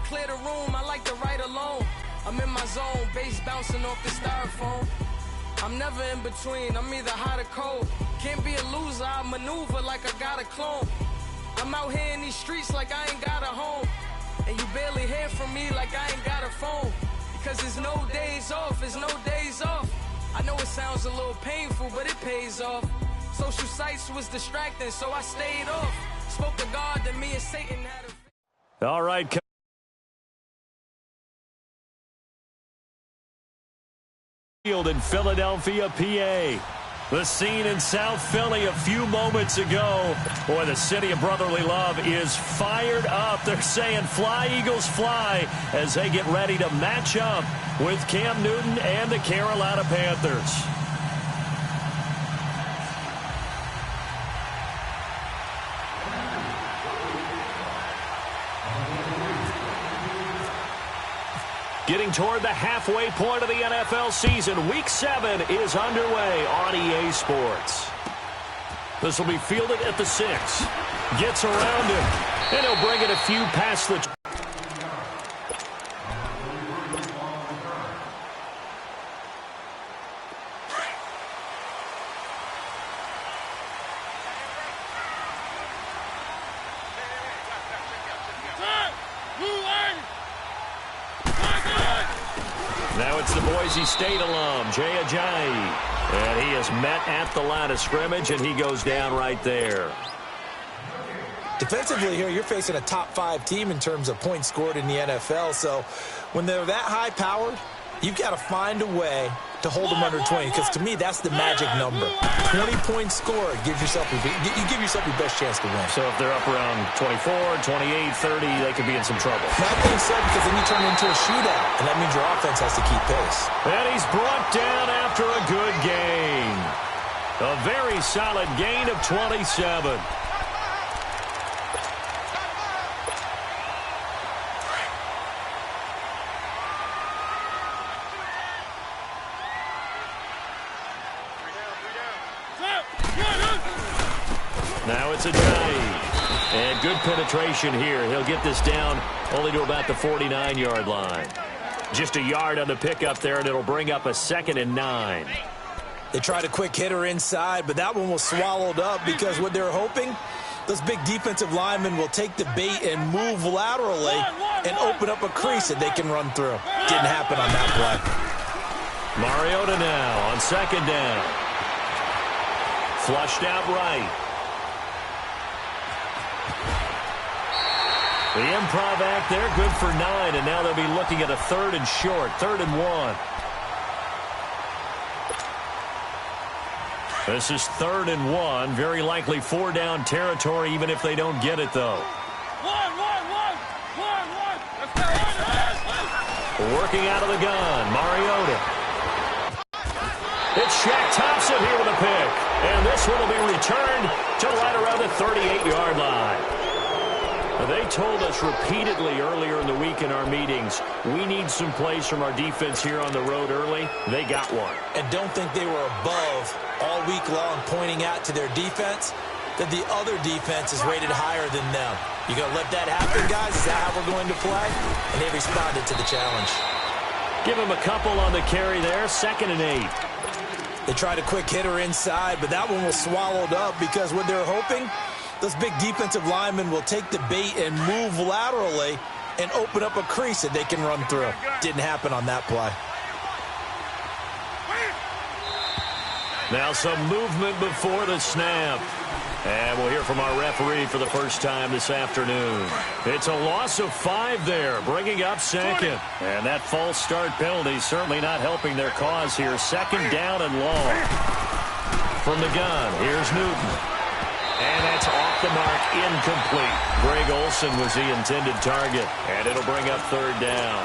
clear the room, I like to write alone. I'm in my zone, bass bouncing off the styrofoam. I'm never in between, I'm either hot or cold. Can't be a loser, I maneuver like I got a clone. I'm out here in these streets like I ain't got a home. And you barely hear from me like I ain't got a phone. Because there's no days off, there's no days off. I know it sounds a little painful, but it pays off. Social sites was distracting, so I stayed off. Spoke to God that me and Satan had a... All right. In Philadelphia, PA. The scene in South Philly a few moments ago. Boy, the city of brotherly love is fired up. They're saying fly, Eagles, fly, as they get ready to match up with Cam Newton and the Carolina Panthers. Getting toward the halfway point of the NFL season. Week 7 is underway on EA Sports. This will be fielded at the 6. Gets around him, and he'll bring it a few past the... Now it's the Boise State alum, Jay Ajayi. And he is met at the line of scrimmage, and he goes down right there. Defensively here, you're facing a top 5 team in terms of points scored in the NFL. So when they're that high-powered, you've got to find a way to hold them under 20, because to me, that's the magic number. 20 points scored gives yourself you give yourself your best chance to win. So if they're up around 24, 28, 30, they could be in some trouble. Not being said, because then you turn it into a shootout, and that means your offense has to keep pace. And he's brought down after a good gain. A very solid gain of 27. Now it's Ajayi. And good penetration here. He'll get this down only to about the 49-yard line. Just a yard on the pickup there, and it'll bring up a 2nd and 9. They tried a quick hitter inside, but that one was swallowed up because what they're hoping, those big defensive linemen will take the bait and move laterally and open up a crease that they can run through. Didn't happen on that play. Mariota now on 2nd down. Flushed out right. The improv act there, good for 9, and now they'll be looking at a 3rd and short, 3rd and 1. This is 3rd and 1, very likely 4-down territory, even if they don't get it, though. Working out of the gun, Mariota. It's Shaq Thompson here with a pick, and this one will be returned to right around the 38-yard line. They told us repeatedly earlier in the week in our meetings, we need some plays from our defense here on the road early. They got one. And don't think they were above all week long pointing out to their defense that the other defense is rated higher than them. You going to let that happen, guys? Is that how we're going to play? And they responded to the challenge. Give him a couple on the carry there, 2nd and 8. They tried a quick hitter inside, but that one was swallowed up because what they're hoping, those big defensive linemen will take the bait and move laterally and open up a crease that they can run through. Didn't happen on that play. Now some movement before the snap. And we'll hear from our referee for the first time this afternoon. It's a loss of 5 there, bringing up 2nd. And that false start penalty certainly not helping their cause here. 2nd down and long. From the gun, here's Newton. And that's off the mark, incomplete. Greg Olsen was the intended target, and it'll bring up 3rd down.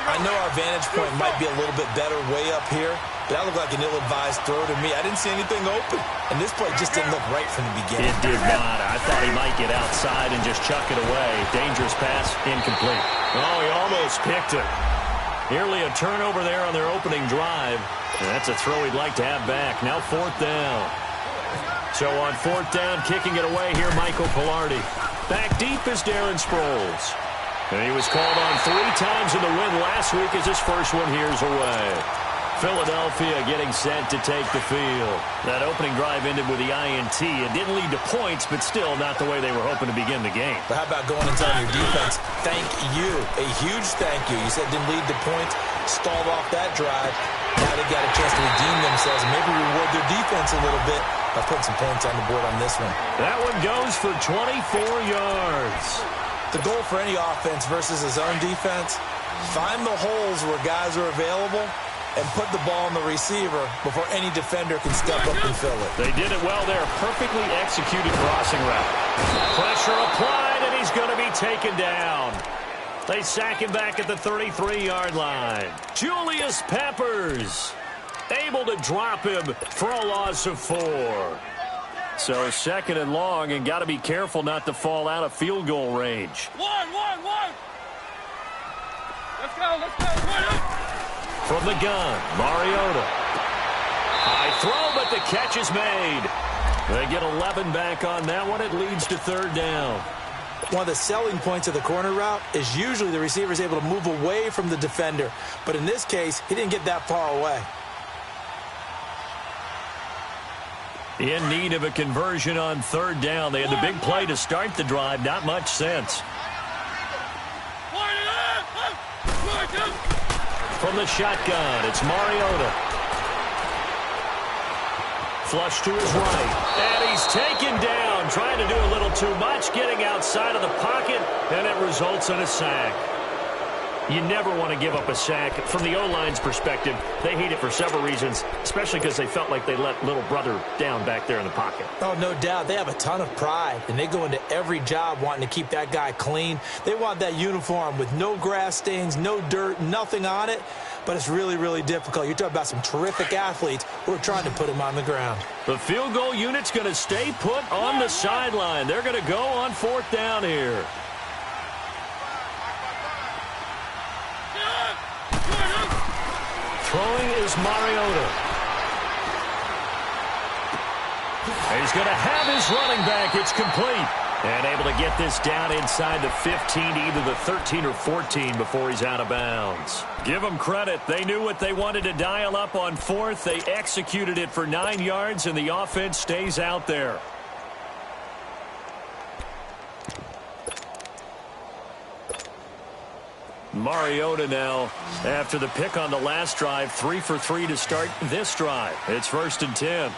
I know our vantage point might be a little bit better way up here, but that looked like an ill-advised throw to me. I didn't see anything open, and this play just didn't look right from the beginning. It did not. I thought he might get outside and just chuck it away. Dangerous pass, incomplete. Oh, he almost picked it. Nearly a turnover there on their opening drive. And that's a throw he'd like to have back. Now 4th down. So on 4th down, kicking it away here, Michael Pilardi. Back deep is Darren Sproles. And he was called on 3 times in the win last week as his first one here's away. Philadelphia getting set to take the field. That opening drive ended with the INT. It didn't lead to points, but still not the way they were hoping to begin the game. But how about going and telling your defense, thank you, a huge thank you. You said it didn't lead to points, stalled off that drive. Now they got a chance to redeem themselves and maybe reward their defense a little bit by putting some points on the board on this one. That one goes for 24 yards. The goal for any offense versus a zone defense, find the holes where guys are available and put the ball on the receiver before any defender can step up and fill it. They did it well there. Perfectly executed crossing route. Pressure applied, and he's going to be taken down. They sack him back at the 33-yard line. Julius Peppers able to drop him for a loss of 4. So 2nd and long, and got to be careful not to fall out of field goal range. One. Let's go. From the gun, Mariota. High throw, but the catch is made. They get 11 back on that one. It leads to 3rd down. One of the selling points of the corner route is usually the receiver is able to move away from the defender. But in this case, he didn't get that far away. In need of a conversion on 3rd down. They had the big play to start the drive. Not much sense. From the shotgun, it's Mariota. Flush to his right. And he's taken down, trying to do a little too much, getting outside of the pocket, and it results in a sack. You never want to give up a sack. From the O-line's perspective, they hate it for several reasons, especially because they felt like they let little brother down back there in the pocket. Oh, no doubt. They have a ton of pride, and they go into every job wanting to keep that guy clean. They want that uniform with no grass stains, no dirt, nothing on it, but it's really, really difficult. You're talking about some terrific athletes who are trying to put him on the ground. The field goal unit's going to stay put on the sideline. They're going to go on 4th down here. Throwing is Mariota. He's going to have his running back. It's complete. And able to get this down inside the 15 to either the 13 or 14 before he's out of bounds. Give them credit. They knew what they wanted to dial up on 4th. They executed it for 9 yards, and the offense stays out there. Mariota now, after the pick on the last drive, 3 for 3 to start this drive. It's 1st and 10.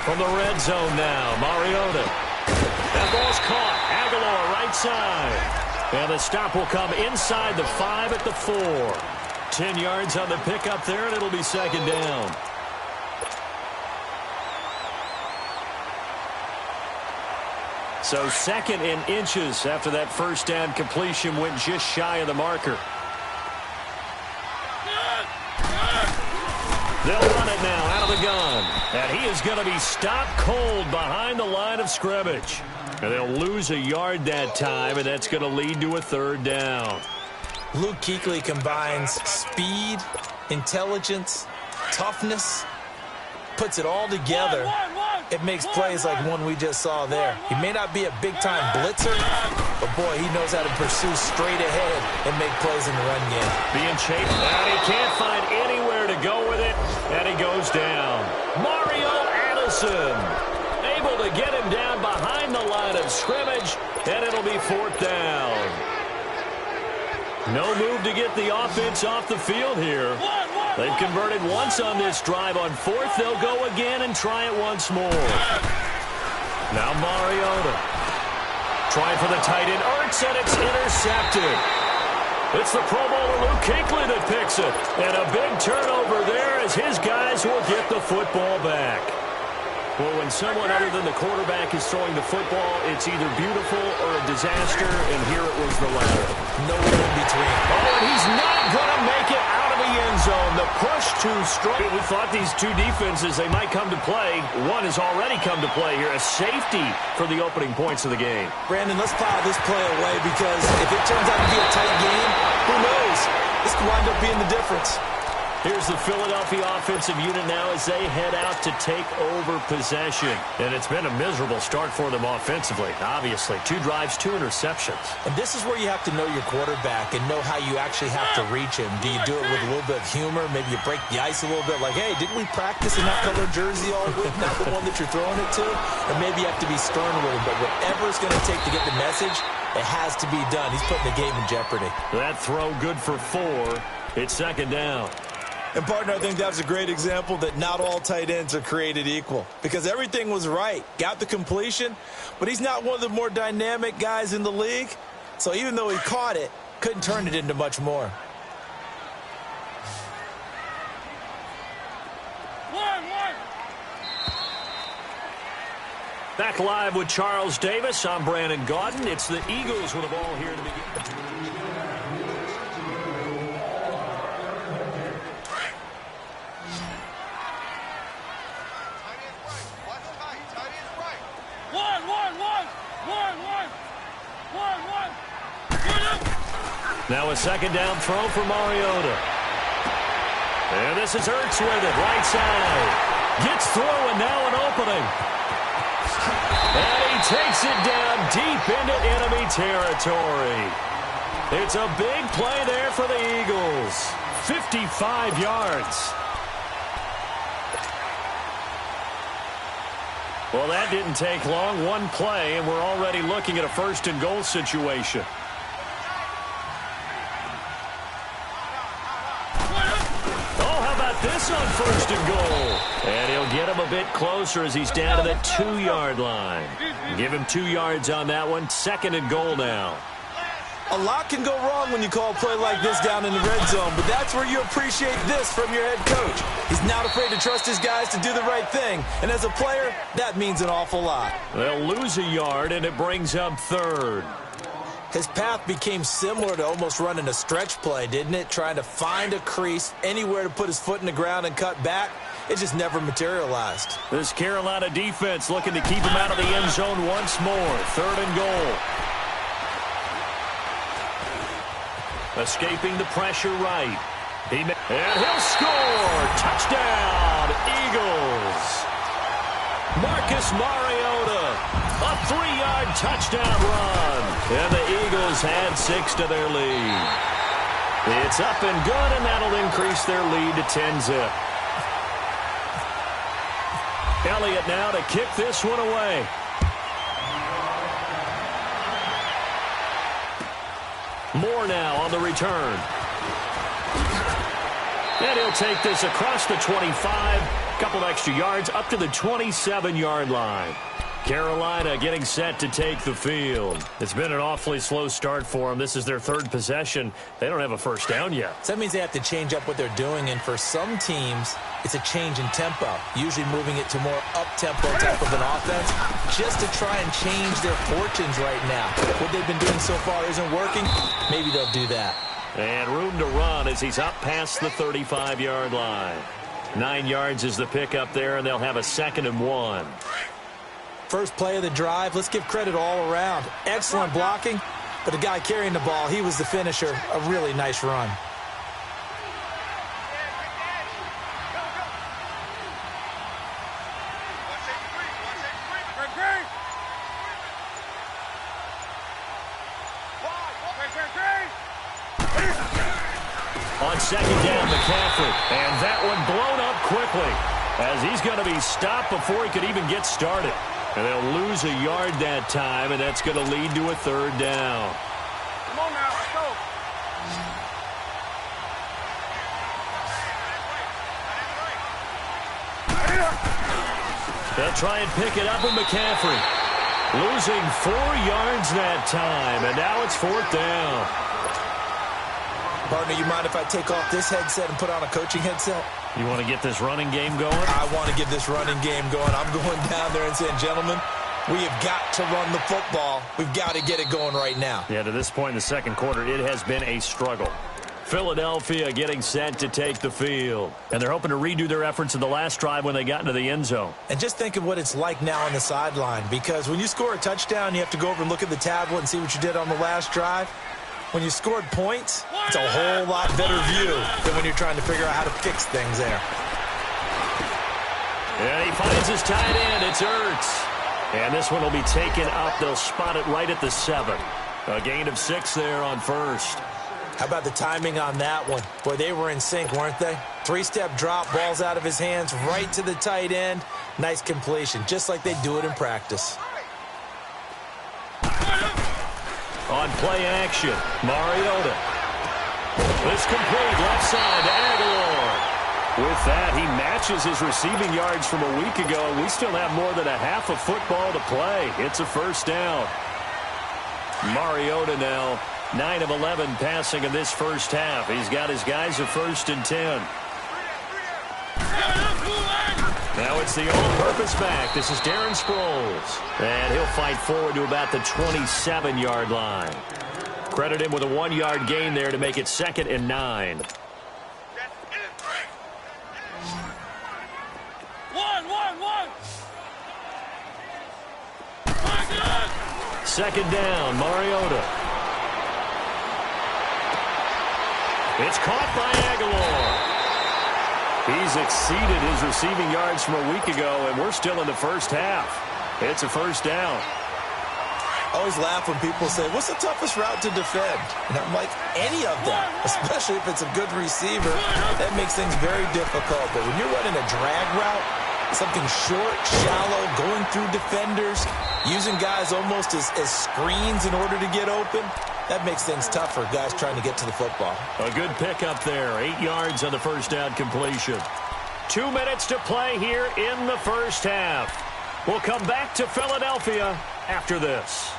From the red zone now, Mariota. That ball's caught. Aguilar right side. And the stop will come inside the 5 at the 4. 10 yards on the pickup there, and it'll be 2nd down. So 2nd and inches after that 1st down completion went just shy of the marker. They'll run it now out of the gun. And he is going to be stopped cold behind the line of scrimmage. And they'll lose a yard that time, and that's going to lead to a 3rd down. Luke Kuechly combines speed, intelligence, toughness, puts it all together. It makes plays like one we just saw there. He may not be a big-time blitzer, but, boy, he knows how to pursue straight ahead and make plays in the run game. Being chased, and he can't find anywhere to go with it, and he goes down. Mario Addison able to get him down behind the line of scrimmage, and it'll be 4th down. No move to get the offense off the field here. They've converted once on this drive. On 4th, they'll go again and try it once more. Now Mariota. Trying for the tight end. Ertz, and it's intercepted. It's the Pro Bowler Luke Kuechly that picks it. And a big turnover there as his guys will get the football back. Well, when someone other than the quarterback is throwing the football, it's either beautiful or a disaster, and here it was the latter. Nowhere in between. Oh, and he's not going to make it out of the end zone. The push too strong. We thought these two defenses, they might come to play. One has already come to play here. A safety for the opening points of the game. Brandon, let's file this play away because if it turns out to be a tight game, who knows? This could wind up being the difference. Here's the Philadelphia offensive unit now as they head out to take over possession. And it's been a miserable start for them offensively, obviously. 2 drives, 2 interceptions. And this is where you have to know your quarterback and know how you actually have to reach him. Do you do it with a little bit of humor? Maybe you break the ice a little bit like, hey, didn't we practice in that color jersey all week? Not the one that you're throwing it to? Or maybe you have to be stern with him. But whatever it's going to take to get the message, it has to be done. He's putting the game in jeopardy. That throw good for 4. It's second down. And, partner, I think that was a great example that not all tight ends are created equal because everything was right. Got the completion, but he's not one of the more dynamic guys in the league. So even though he caught it, couldn't turn it into much more. Back live with Charles Davis. I'm Brandon Gaudin. It's the Eagles with the ball here to begin. Now a second down throw for Mariota. And this is Ertz with it, right side. Gets through and now an opening. And he takes it down deep into enemy territory. It's a big play there for the Eagles. 55 yards. Well, that didn't take long. One play, and we're already looking at a first and goal situation. This on first and goal. And he'll get him a bit closer as he's down to the 2-yard line. Give him 2 yards on that one. Second and goal now. A lot can go wrong when you call a play like this down in the red zone, but that's where you appreciate this from your head coach. He's not afraid to trust his guys to do the right thing, and as a player, that means an awful lot. They'll lose a yard, and it brings up third. His path became similar to almost running a stretch play, didn't it? Trying to find a crease, anywhere to put his foot in the ground and cut back. It just never materialized. This Carolina defense looking to keep him out of the end zone once more. Third and goal. Escaping the pressure right. And he'll score. Touchdown, Eagles. Marcus Mariota. A 3-yard touchdown run. And the Eagles add 6 to their lead. It's up and good, and that'll increase their lead to 10-zip. Elliott now to kick this one away. Moore now on the return. And he'll take this across the 25. Couple extra yards up to the 27-yard line. Carolina getting set to take the field. It's been an awfully slow start for them. This is their third possession. They don't have a first down yet. So that means they have to change up what they're doing, and for some teams, it's a change in tempo, usually moving it to more up-tempo type of an offense, just to try and change their fortunes right now. What they've been doing so far isn't working. Maybe they'll do that. And room to run as he's up past the 35-yard line. 9 yards is the pickup there, and they'll have a 2nd and 1. First play of the drive, let's give credit all around. Excellent blocking, but the guy carrying the ball, he was the finisher. A really nice run. On second down, McCaffrey. And that one blown up quickly as he's going to be stopped before he could even get started. And they'll lose a yard that time, and that's going to lead to a 3rd down. Come on now, let's go. They'll try and pick it up with McCaffrey. Losing 4 yards that time, and now it's 4th down. Partner, you mind if I take off this headset and put on a coaching headset? You want to get this running game going? I want to get this running game going. I'm going down there and saying, gentlemen, we have got to run the football. We've got to get it going right now. Yeah, to this point in the second quarter, it has been a struggle. Philadelphia getting set to take the field. And they're hoping to redo their efforts in the last drive when they got into the end zone. And just think of what it's like now on the sideline, because when you score a touchdown, you have to go over and look at the tablet and see what you did on the last drive. when you scored points, it's a whole lot better view than when you're trying to figure out how to fix things there. And he finds his tight end. It's Ertz. And this one will be taken up. They'll spot it right at the 7. A gain of 6 there on first. How about the timing on that one? Boy, they were in sync, weren't they? 3-step drop, ball's out of his hands, right to the tight end. Nice completion, just like they do it in practice. On play action, Mariota. It's complete, left side to Aguilar. With that, he matches his receiving yards from a week ago. We still have more than a half of football to play. It's a first down. Mariota now, 9 of 11 passing in this first half. He's got his guys a 1st and 10. Now it's the all-purpose back. This is Darren Sproles. And he'll fight forward to about the 27-yard line. Credit him with a 1-yard gain there to make it 2nd and 9. Second down, Mariota. It's caught by Aguilar. He's exceeded his receiving yards from a week ago, and we're still in the first half. It's a first down. I always laugh when people say, what's the toughest route to defend? And I'm like, any of them, especially if it's a good receiver. That makes things very difficult. But when you're running a drag route, something short, shallow, going through defenders, using guys almost as screens in order to get open, that makes things tough for guys trying to get to the football. A good pickup there. 8 yards on the first down completion. 2 minutes to play here in the first half. We'll come back to Philadelphia after this.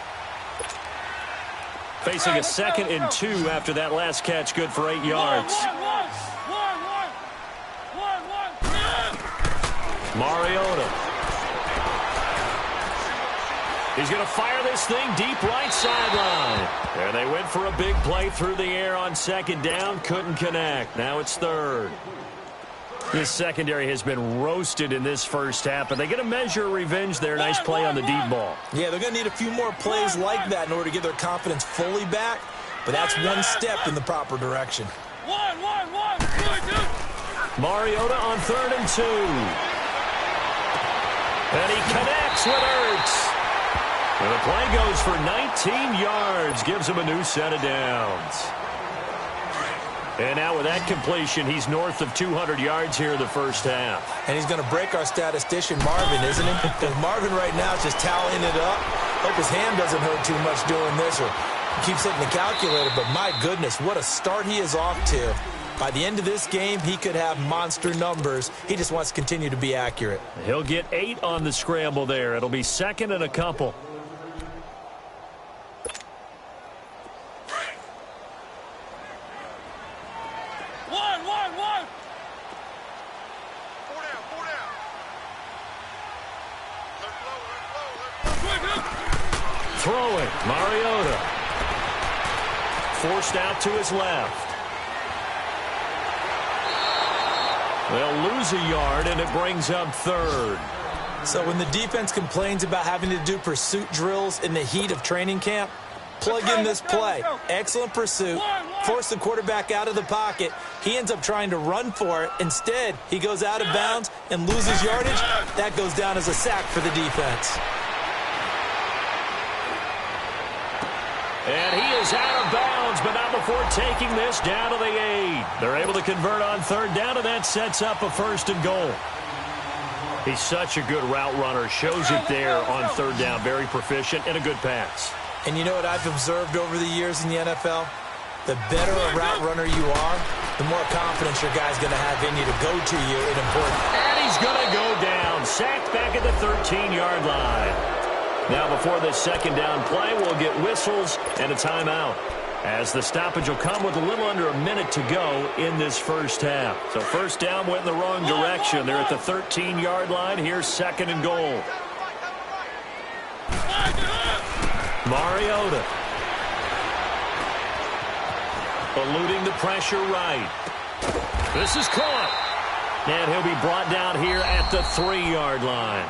Facing a 2nd and 2 after that last catch, good for 8 yards. Mariota. He's going to fire this thing deep right sideline. And they went for a big play through the air on 2nd down. Couldn't connect. Now it's 3rd. This secondary has been roasted in this first half, but they get a measure of revenge there. Nice play on the deep ball. Yeah, they're going to need a few more plays like that in order to get their confidence fully back. But that's one step in the proper direction. Mariota on 3rd and 2. And he connects with Ertz. And the play goes for 19 yards. Gives him a new set of downs. And now with that completion, he's north of 200 yards here in the first half. And he's going to break our statistician Marvin, isn't he? Because Marvin right now is just tallying it up. Hope his hand doesn't hurt too much doing this or keeps hitting the calculator. But my goodness, what a start he is off to. By the end of this game, he could have monster numbers. He just wants to continue to be accurate. He'll get 8 on the scramble there. It'll be 2nd and a couple. Throwing, Mariota. Forced out to his left. They'll lose a yard, and it brings up 3rd. So when the defense complains about having to do pursuit drills in the heat of training camp, plug in this play. Excellent pursuit. Force the quarterback out of the pocket. He ends up trying to run for it. Instead, he goes out of bounds and loses yardage. That goes down as a sack for the defense. And he is out of bounds, but not before taking this down to the 8. They're able to convert on 3rd down, and that sets up a 1st and goal. He's such a good route runner. Shows it there on 3rd down. Very proficient and a good pass. And you know what I've observed over the years in the NFL? The better a route runner you are, the more confidence your guy's going to have in you to go to you in important. And he's going to go down. Sacked back at the 13-yard line. Now before this 2nd down play, we'll get whistles and a timeout. As the stoppage will come with a little under a minute to go in this first half. So 1st down went in the wrong direction. They're at the 13-yard line. Here's 2nd and goal. Mariota. Eluding the pressure right. This is caught. And he'll be brought down here at the 3-yard line.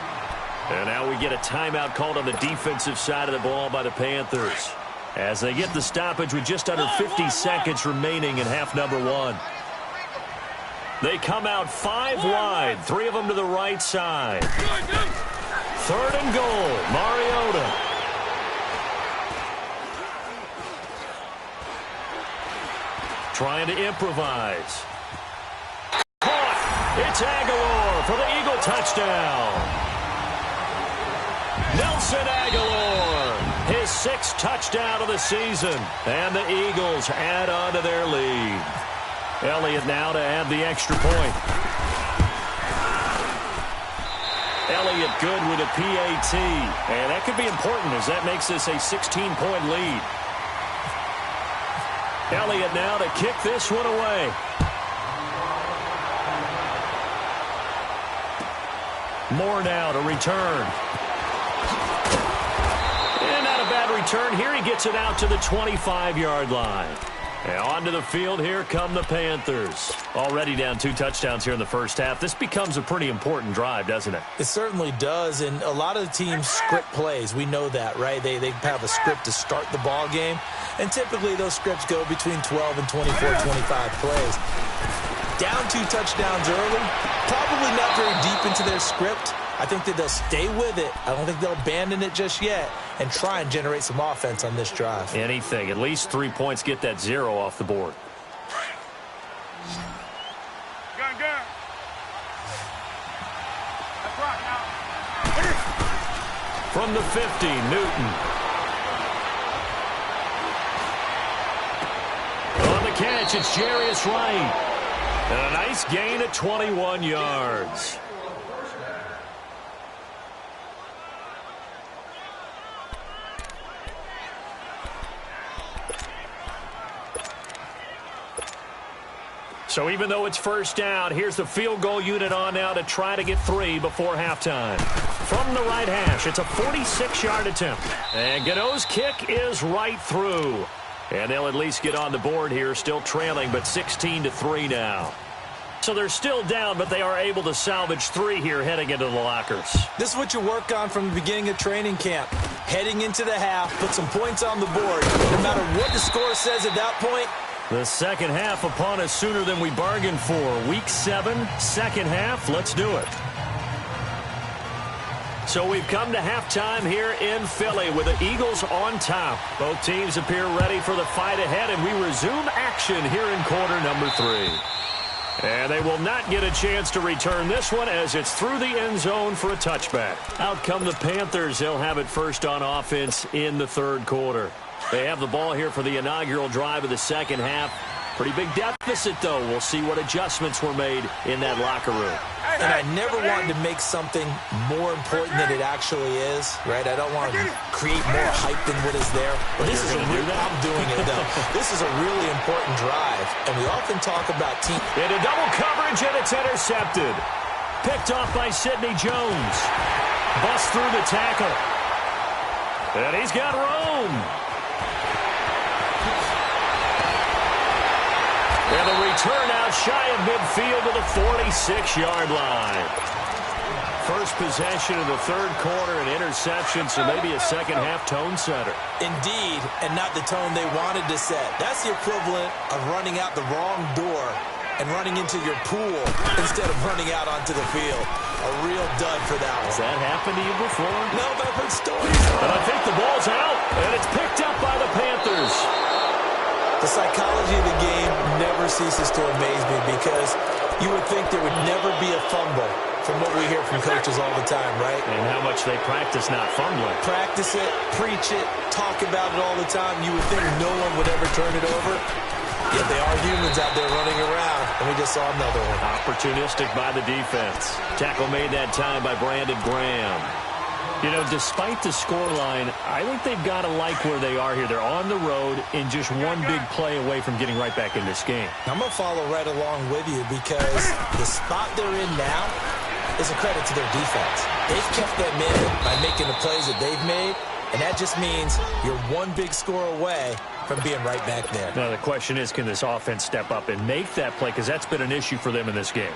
And now we get a timeout called on the defensive side of the ball by the Panthers. as they get the stoppage with just under 50 seconds remaining in half number one. They come out 5 wide, 3 of them to the right side. 3rd and goal, Mariota. Trying to improvise. Caught. It's Aguilar for the Eagle touchdown. Nelson Aguilar, his 6th touchdown of the season. And the Eagles add on to their lead. Elliott now to add the extra point. Elliott good with a PAT. And that could be important as that makes this a 16-point lead. Elliott now to kick this one away. Moore now to return. And not a bad return. Here he gets it out to the 25-yard line. And onto the field, here come the Panthers. Already down 2 touchdowns here in the first half. This becomes a pretty important drive, doesn't it? It certainly does, and a lot of the teams script plays. We know that, right? They have a script to start the ball game, and typically those scripts go between 12 and 24, 25 plays. Down 2 touchdowns early, probably not very deep into their script. I think that they'll stay with it. I don't think they'll abandon it just yet and try and generate some offense on this drive. Anything. At least 3 points, get that 0 off the board. From the 50, Newton. On the catch, it's Jarius Wright. And a nice gain at 21 yards. So even though it's first down, here's the field goal unit on now to try to get 3 before halftime. From the right hash, it's a 46-yard attempt. And Gano's kick is right through. And they'll at least get on the board here, still trailing, but 16-3 now. So they're still down, but they are able to salvage 3 here heading into the lockers. This is what you work on from the beginning of training camp. Heading into the half, put some points on the board. No matter what the score says at that point, the second half upon us sooner than we bargained for. Week 7, second half. Let's do it. So we've come to halftime here in Philly with the Eagles on top. Both teams appear ready for the fight ahead, and we resume action here in quarter number 3. And they will not get a chance to return this one as it's through the end zone for a touchback. Out come the Panthers. They'll have it first on offense in the 3rd quarter. They have the ball here for the inaugural drive of the second half. Pretty big deficit, though. We'll see what adjustments were made in that locker room. And I never wanted to make something more important than it actually is, right? I don't want to create more hype than what is there. But this is I'm doing it, though. This is a really important drive, and we often talk about team. Into double coverage, and it's intercepted. Picked off by Sidney Jones. Bust through the tackle. And he's got room. And the return out shy of midfield to the 46-yard line. First possession of the 3rd quarter, an interception, so maybe a second-half tone setter. Indeed, and not the tone they wanted to set. That's the equivalent of running out the wrong door and running into your pool instead of running out onto the field. A real dud for that one. Has that happened to you before? No, but I've heard stories. And I think the ball's out, and it's picked up by the Panthers. The psychology of the game never ceases to amaze me because you would think there would never be a fumble from what we hear from coaches all the time, right? And how much they practice not fumbling. Practice it, preach it, talk about it all the time. You would think no one would ever turn it over. Yet they are humans out there running around, and we just saw another one. Opportunistic by the defense. Tackle made that time by Brandon Graham. You know, despite the scoreline, I think they've got to like where they are here. They're on the road and just one big play away from getting right back in this game. I'm going to follow right along with you because the spot they're in now is a credit to their defense. They've kept them in by making the plays that they've made, and that just means you're one big score away from being right back there. Now, the question is, can this offense step up and make that play? Because that's been an issue for them in this game.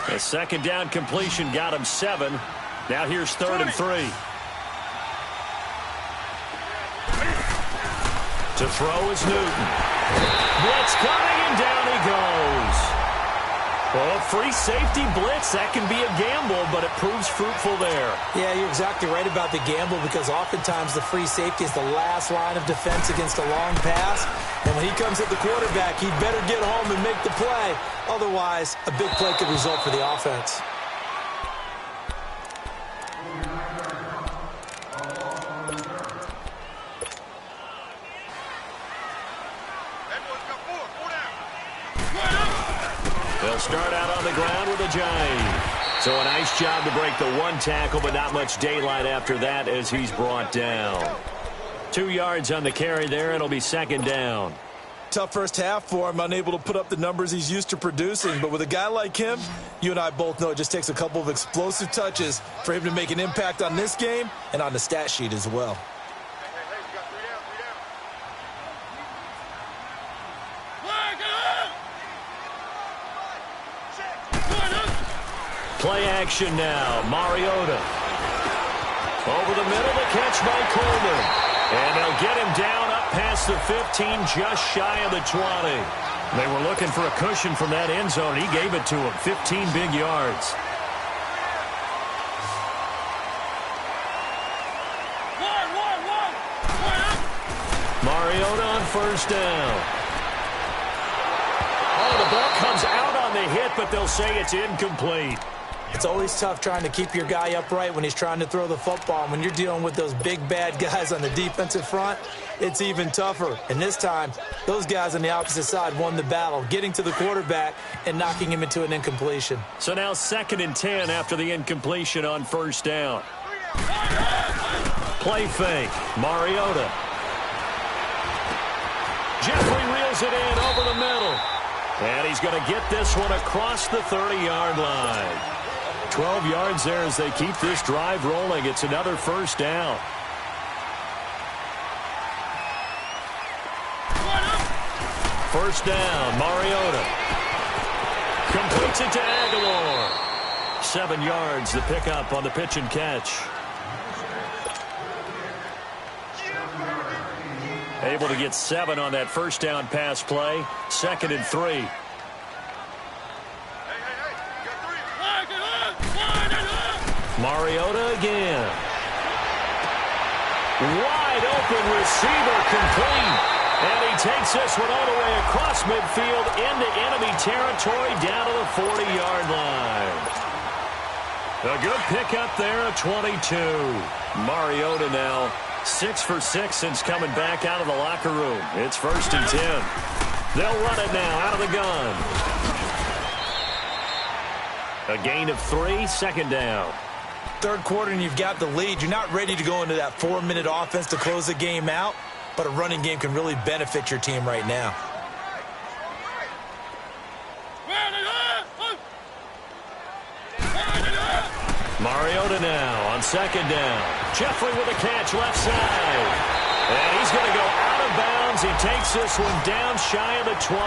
A second down completion got him 7. Now here's 3rd and 3. To throw is Newton. Blitz coming, and down he goes. Well, free safety blitz, that can be a gamble, but it proves fruitful there. Yeah, you're exactly right about the gamble because oftentimes the free safety is the last line of defense against a long pass. And when he comes at the quarterback, he'd better get home and make the play. Otherwise, a big play could result for the offense. They'll start out on the ground with a jive. So a nice job to break the one tackle, but not much daylight after that as he's brought down. 2 yards on the carry there, and it'll be second down. Tough first half for him, unable to put up the numbers he's used to producing. But with a guy like him, you and I both know it just takes a couple of explosive touches for him to make an impact on this game and on the stat sheet as well. Play action now. Mariota. Over the middle, the catch by Coleman. And they'll get him down up past the 15, just shy of the 20. They were looking for a cushion from that end zone. He gave it to him. 15 big yards. Mariota on first down. Oh, the ball comes out on the hit, but they'll say it's incomplete. It's always tough trying to keep your guy upright when he's trying to throw the football. And when you're dealing with those big, bad guys on the defensive front, it's even tougher. And this time, those guys on the opposite side won the battle, getting to the quarterback and knocking him into an incompletion. So now 2nd and 10 after the incompletion on first down. Play fake. Mariota. Jeffrey reels it in over the middle. And he's going to get this one across the 30-yard line. 12 yards there as they keep this drive rolling. It's another first down. First down, Mariota. Completes it to Aguilar. 7 yards, the pickup on the pitch and catch. Able to get 7 on that first down pass play. 2nd and 3. Mariota again. Wide open receiver complete. And he takes this one all the way across midfield into enemy territory down to the 40-yard line. A good pickup there at 22. Mariota now 6 for 6 since coming back out of the locker room. It's 1st and 10. They'll run it now out of the gun. A gain of 3, 2nd down. Third quarter and you've got the lead. You're not ready to go into that 4-minute offense to close the game out, but a running game can really benefit your team right now. Mariota now on 2nd down. Jeffrey with a catch left side. And he's going to go out of bounds. He takes this one down shy of the 20.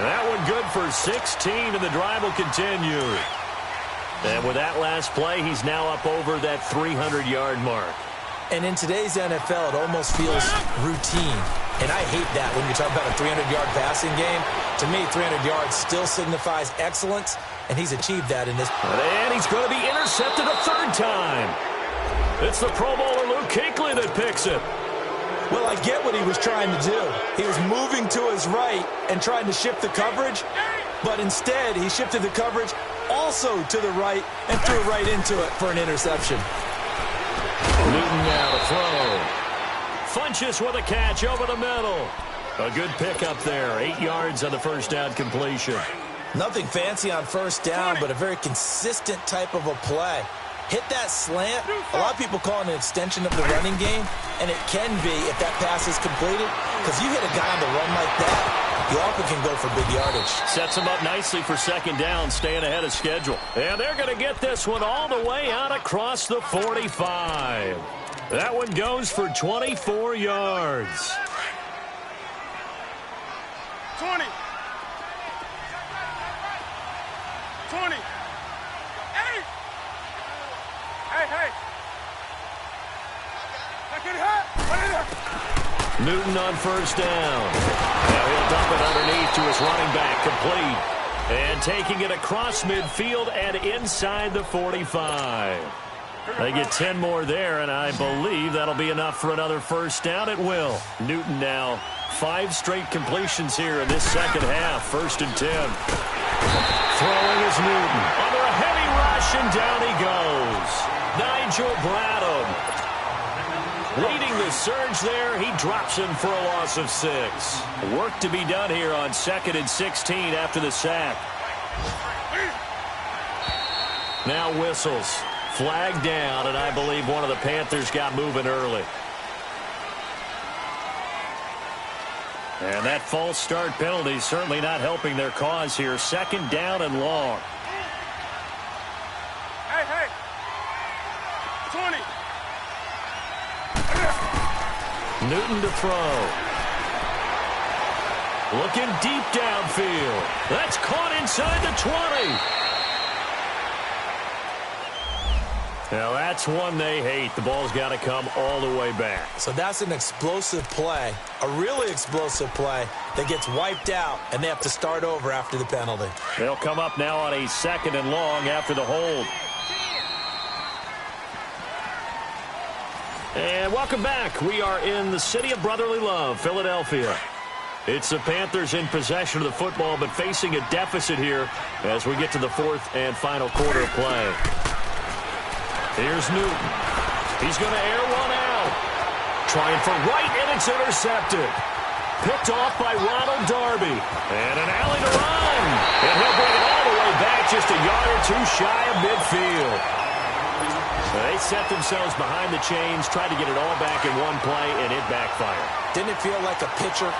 That one good for 16, and the drive will continue. And with that last play, he's now up over that 300-yard mark. And in today's NFL, it almost feels routine. And I hate that when you're talking about a 300-yard passing game. To me, 300 yards still signifies excellence, and he's achieved that in this. And he's going to be intercepted a 3rd time. It's the Pro Bowler Luke Kuechly that picks it. Well, I get what he was trying to do. He was moving to his right and trying to shift the coverage, but instead he shifted the coverage also to the right and threw right into it for an interception. Newton now to throw. Funches with a catch over the middle. A good pickup there. 8 yards on the first down completion. Nothing fancy on first down, but a very consistent type of a play. Hit that slant. A lot of people call it an extension of the running game, and it can be if that pass is completed, because you hit a guy on the run like that, you often can go for big yardage. Sets him up nicely for 2nd down, staying ahead of schedule. And they're going to get this one all the way out across the 45. That one goes for 24 yards. 20. 20. Hey. Hey. Newton on first down. Now he'll dump it underneath to his running back, complete. And taking it across midfield and inside the 45. They get 10 more there, and I believe that'll be enough for another first down. It will. Newton now 5 straight completions here in this second half. 1st and 10. Throwing is Newton. Under a heavy rush, and down he goes. Nigel Bradham leading the surge there. He drops him for a loss of 6. Work to be done here on 2nd and 16 after the sack. Now whistles. Flag down, and I believe one of the Panthers got moving early. And that false start penalty is certainly not helping their cause here. 2nd down and long. Hey. 20. Newton to throw. Looking deep downfield. That's caught inside the 20. Now that's one they hate. The ball's got to come all the way back. So that's an explosive play, a really explosive play that gets wiped out, and they have to start over after the penalty. They'll come up now on a 2nd and long after the hold. And welcome back. We are in the city of brotherly love, Philadelphia. It's the Panthers in possession of the football, but facing a deficit here as we get to the 4th and final quarter of play. Here's Newton. He's going to air one out. Trying for right, and it's intercepted. Picked off by Ronald Darby. And an alley to run. And he'll bring it all the way back just a yard or two shy of midfield. They set themselves behind the chains, tried to get it all back in one play, and it backfired. Didn't it feel like a pitcher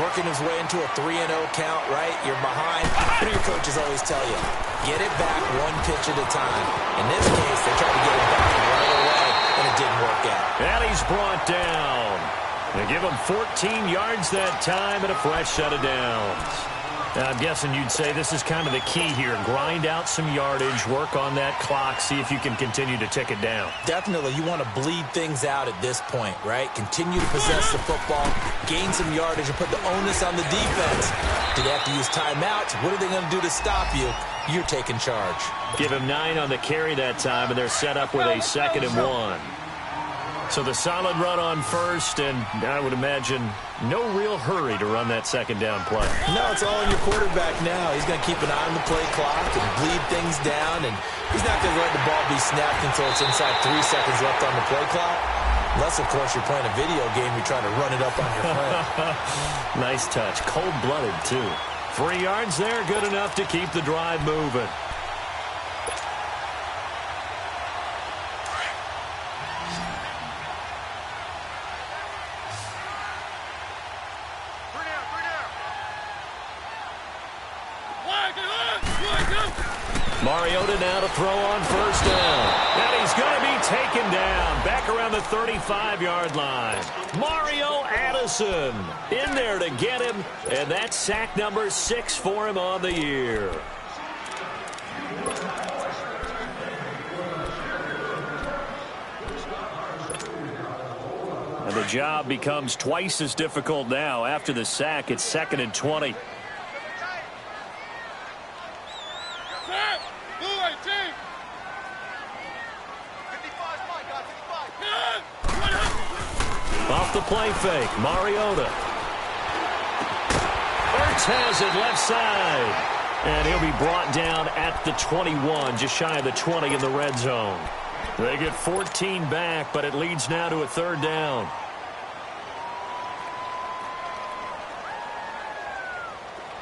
working his way into a 3-0 count, right? You're behind. What do your coaches always tell you? Get it back one pitch at a time. In this case, they tried to get it back right away, and it didn't work out. And he's brought down. They give him 14 yards that time and a fresh set of downs. Now, I'm guessing you'd say this is kind of the key here. Grind out some yardage, work on that clock, see if you can continue to tick it down. Definitely, you want to bleed things out at this point, right? Continue to possess the football, gain some yardage, and put the onus on the defense. Do they have to use timeouts? What are they going to do to stop you? You're taking charge. Give him 9 on the carry that time, and they're set up with a 2nd and 1. So the solid run on first, and I would imagine no real hurry to run that 2nd down play. No, it's all on your quarterback now. He's going to keep an eye on the play clock and bleed things down, and he's not going to let the ball be snapped until it's inside 3 seconds left on the play clock. Unless, of course, you're playing a video game, you're trying to run it up on your friend. Nice touch. Cold-blooded, too. 3 yards there, good enough to keep the drive moving. Mariota now to throw on first down. And he's going to be taken down back around the 35-yard line. Mario Addison in there to get him, and that's sack number 6 for him on the year. And the job becomes twice as difficult now. After the sack, it's 2nd and 20. Off the play fake, Mariota. Ertz has it left side. And he'll be brought down at the 21, just shy of the 20 in the red zone. They get 14 back, but it leads now to a 3rd down.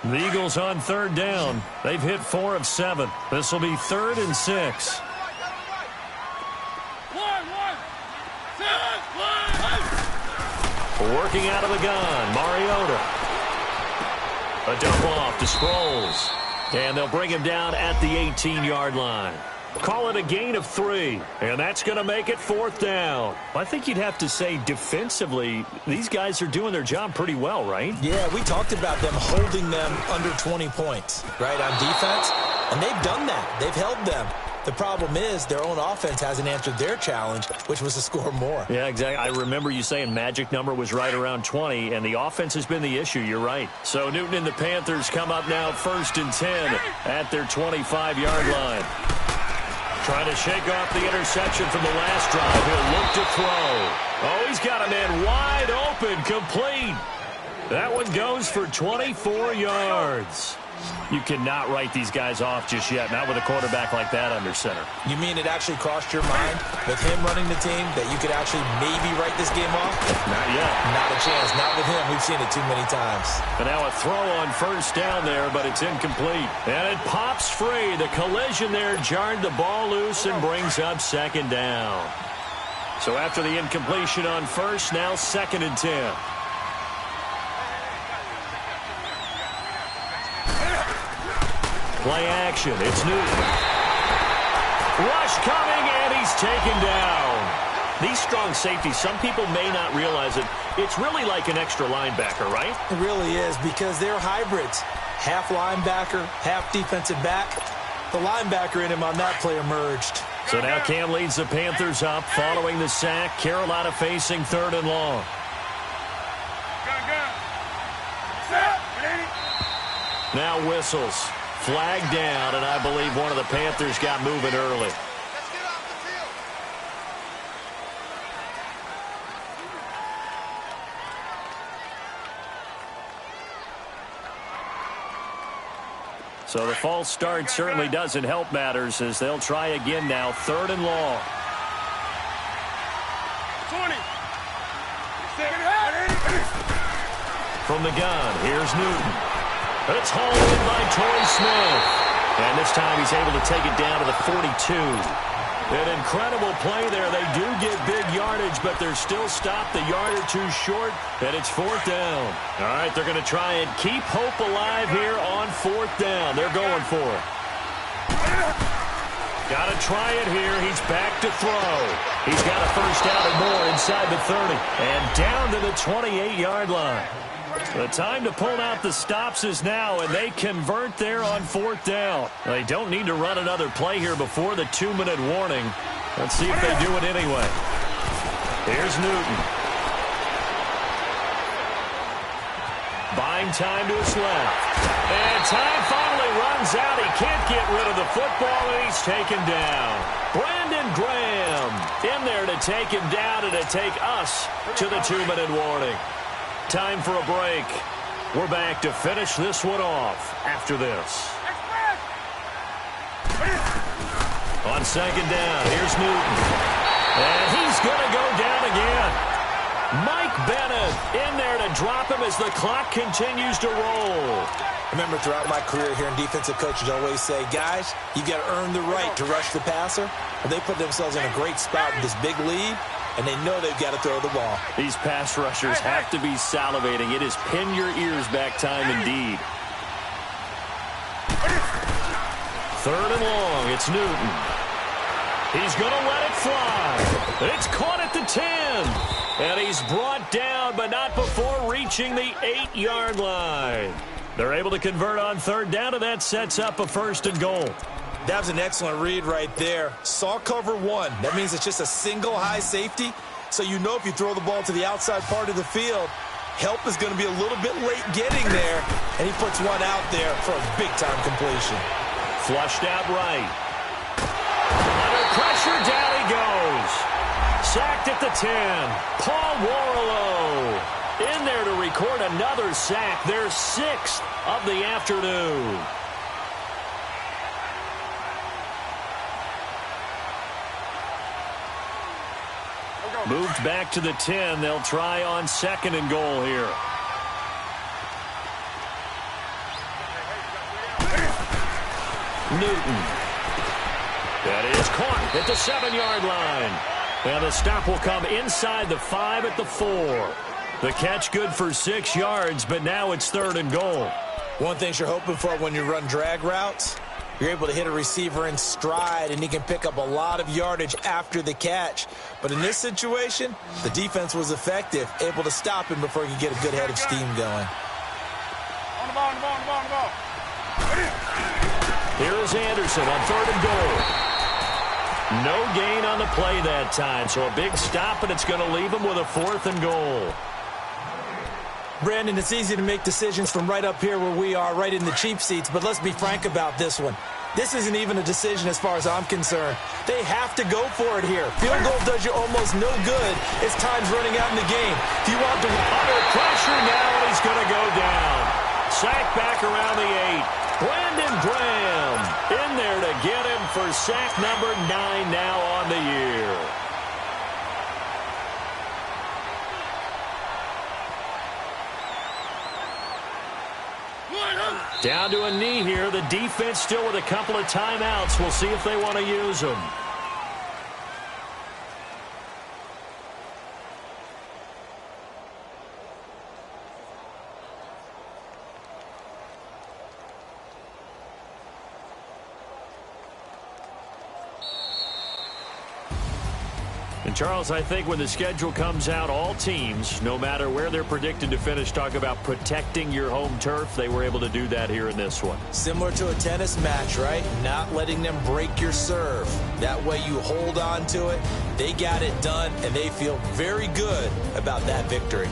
The Eagles on 3rd down. They've hit 4 of 7. This will be 3rd and 6. Working out of the gun, Mariota. A dump off to Sproles. And they'll bring him down at the 18-yard line. Call it a gain of 3, and that's going to make it 4th down. I think you'd have to say defensively, these guys are doing their job pretty well, right? Yeah, we talked about them holding them under 20 points, right, on defense. And they've done that. They've held them. The problem is their own offense hasn't answered their challenge, which was to score more. Yeah, exactly. I remember you saying magic number was right around 20, and the offense has been the issue. You're right. So Newton and the Panthers come up now 1st and 10 at their 25-yard line. Trying to shake off the interception from the last drive. He'll look to throw. Oh, he's got a man wide open, complete. That one goes for 24 yards. You cannot write these guys off just yet, not with a quarterback like that under center. You mean it actually crossed your mind with him running the team that you could actually maybe write this game off? Not yet. Not a chance. Not with him. We've seen it too many times. And now a throw on 1st down there, but it's incomplete. And it pops free. The collision there jarred the ball loose and brings up 2nd down. So after the incompletion on 1st, now 2nd and 10. Play action. It's Newton. Rush coming, and he's taken down. These strong safeties, some people may not realize it. It's really like an extra linebacker, right? It really is, because they're hybrids. Half linebacker, half defensive back. The linebacker in him on that play emerged. So now Cam leads the Panthers up following the sack. Carolina facing 3rd and long. Now whistles. Flag down, and I believe one of the Panthers got moving early. So the false start certainly doesn't help matters as they'll try again now. 3rd and long. 20. From the gun, here's Newton. It's hauled in by Torrey Smith. And this time he's able to take it down to the 42. An incredible play there. They do get big yardage, but they're still stopped a yard or two short, and it's 4th down. All right, they're going to try and keep hope alive here on 4th down. They're going for it. Got to try it here. He's back to throw. He's got a 1st down and more inside the 30. And down to the 28-yard line. The time to pull out the stops is now, and they convert there on 4th down. They don't need to run another play here before the 2-minute warning. Let's see if they do it anyway. Here's Newton. Buying time to his left. And time finally runs out. He can't get rid of the football, and he's taken down. Brandon Graham in there to take him down and to take us to the 2-minute warning. Time for a break. We're back to finish this one off after this. On 2nd down, here's Newton. And he's going to go down again. Mike Bennett in there to drop him as the clock continues to roll. Remember, throughout my career here in defensive coaches always say, guys, you got to earn the right to rush the passer. Well, they put themselves in a great spot with this big lead, and they know they've got to throw the ball. These pass rushers have to be salivating. It is pin your ears back time indeed. 3rd and long. It's Newton. He's going to let it fly. It's caught at the 10. And he's brought down, but not before reaching the 8-yard line. They're able to convert on 3rd down, and that sets up a 1st and goal. That was an excellent read right there. Saw cover 1. That means it's just a single high safety. So you know if you throw the ball to the outside part of the field, help is going to be a little bit late getting there. And he puts one out there for a big-time completion. Flushed out right. Under pressure, down he goes. Sacked at the 10. Paul Warlow in there to record another sack. Their 6th of the afternoon. Moved back to the 10. They'll try on 2nd and goal here. Newton. That is caught at the 7-yard line. And the stop will come inside the 5 at the 4. The catch good for 6 yards, but now it's 3rd and goal. One thing you're hoping for when you run drag routes, you're able to hit a receiver in stride, and he can pick up a lot of yardage after the catch. But in this situation, the defense was effective, able to stop him before he could get a good head of steam going. On the ball, on the ball, on the ball, on the ball. Here is Anderson on 3rd and goal. No gain on the play that time, so a big stop, and it's going to leave them with a 4th and goal. Brandon, it's easy to make decisions from right up here where we are, right in the cheap seats, but let's be frank about this one. This isn't even a decision as far as I'm concerned. They have to go for it here. Field goal does you almost no good as time's running out in the game. If you want to... Under pressure now, and he's going to go down. Sack back around the 8. Brandon Graham in there to get him for sack number 9 now on the year. Down to a knee here. The defense still with a couple of timeouts. We'll see if they want to use them. And Charles, I think when the schedule comes out, all teams, no matter where they're predicted to finish, talk about protecting your home turf. They were able to do that here in this one. Similar to a tennis match, right? Not letting them break your serve. That way you hold on to it. They got it done, and they feel very good about that victory.